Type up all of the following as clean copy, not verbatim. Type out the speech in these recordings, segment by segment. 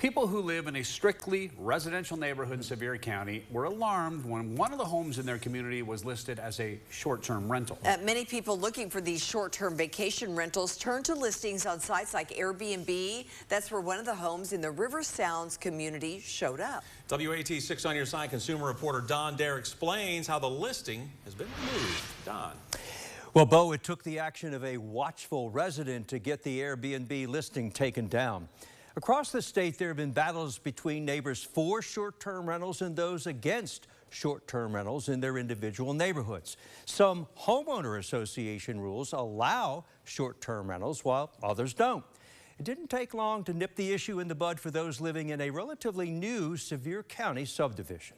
People who live in a strictly residential neighborhood in Sevier County were alarmed when one of the homes in their community was listed as a short-term rental. Many people looking for these short-term vacation rentals turn to listings on sites like Airbnb. That's where one of the homes in the River Sounds community showed up. WATE 6 on Your Side consumer reporter Don Dare explains how the listing has been removed. Don. Well, Bo, it took the action of a watchful resident to get the Airbnb listing taken down. Across the state, there have been battles between neighbors for short-term rentals and those against short-term rentals in their individual neighborhoods. Some homeowner association rules allow short-term rentals while others don't. It didn't take long to nip the issue in the bud for those living in a relatively new Sevier County subdivision.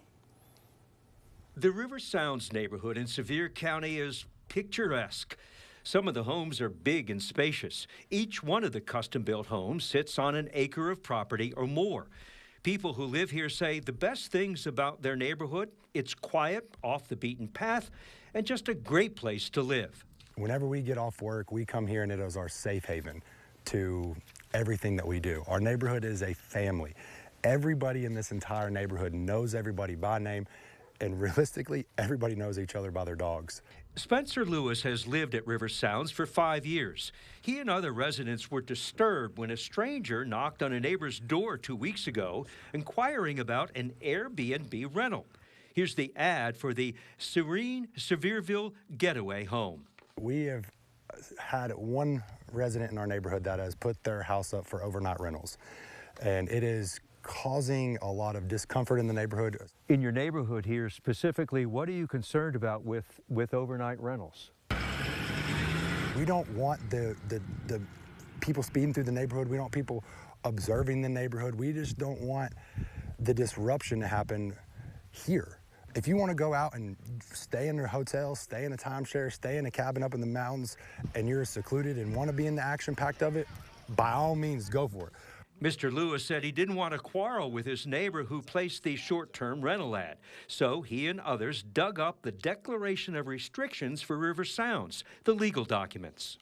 The River Sounds neighborhood in Sevier County is picturesque. Some of the homes are big and spacious. Each one of the custom-built homes sits on an acre of property or more. People who live here say the best things about their neighborhood, it's quiet, off the beaten path, and just a great place to live. Whenever we get off work, we come here and it is our safe haven to everything that we do. Our neighborhood is a family. Everybody in this entire neighborhood knows everybody by name, and realistically, everybody knows each other by their dogs. Spencer Lewis has lived at River Sounds for 5 years. He and other residents were disturbed when a stranger knocked on a neighbor's door 2 weeks ago, inquiring about an Airbnb rental. Here's the ad for the serene Sevierville getaway home. We have had one resident in our neighborhood that has put their house up for overnight rentals, and it is causing a lot of discomfort in the neighborhood. In your neighborhood here specifically, what are you concerned about with overnight rentals? We don't want the people speeding through the neighborhood. We don't want people observing the neighborhood. We just don't want the disruption to happen here. If you want to go out and stay in a hotel, stay in a timeshare, stay in a cabin up in the mountains, and you're secluded and want to be in the action-packed of it, by all means, go for it. Mr. Lewis said he didn't want to quarrel with his neighbor who placed the short-term rental ad. So he and others dug up the Declaration of Restrictions for River Sounds, the legal documents.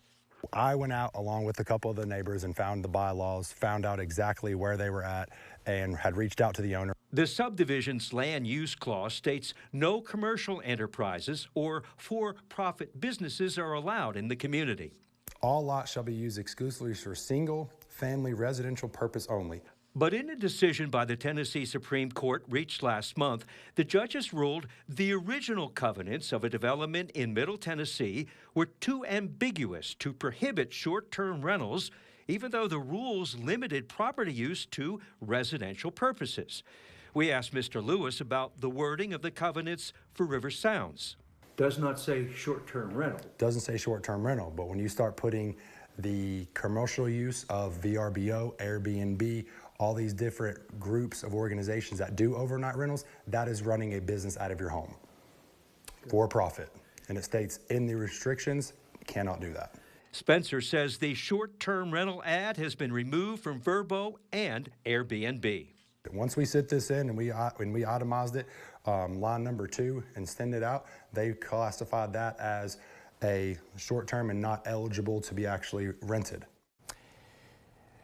I went out along with a couple of the neighbors and found the bylaws, found out exactly where they were at, and had reached out to the owner. The subdivision's land use clause states no commercial enterprises or for-profit businesses are allowed in the community. All lots shall be used exclusively for single-family residential purpose only. But in a decision by the Tennessee Supreme Court reached last month, the judges ruled the original covenants of a development in Middle Tennessee were too ambiguous to prohibit short-term rentals, even though the rules limited property use to residential purposes. We asked Mr. Lewis about the wording of the covenants for River Sounds. Does not say short-term rental. Doesn't say short-term rental, but when you start putting the commercial use of VRBO, Airbnb, all these different groups of organizations that do overnight rentals, that is running a business out of your home for profit. And it states in the restrictions, cannot do that. Spencer says the short-term rental ad has been removed from Vrbo and Airbnb. Once we sit this in and we itemized it, line number 2, and send it out, they classified that as a short-term and not eligible to be actually rented.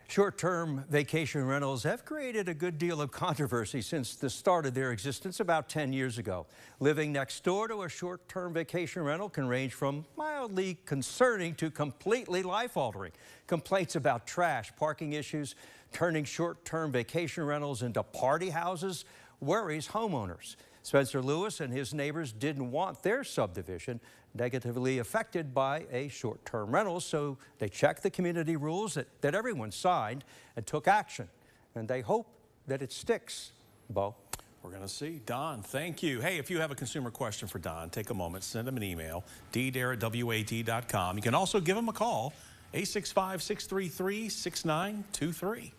Short-term vacation rentals have created a good deal of controversy since the start of their existence about 10 years ago. Living next door to a short-term vacation rental can range from mildly concerning to completely life-altering. Complaints about trash, parking issues, turning short-term vacation rentals into party houses worries homeowners. Spencer Lewis and his neighbors didn't want their subdivision negatively affected by a short-term rental, so they checked the community rules that everyone signed and took action. And they hope that it sticks. Bo? We're going to see. Don, thank you. Hey, if you have a consumer question for Don, take a moment, send him an email, ddare@wat.com. You can also give him a call, 865-633-6923.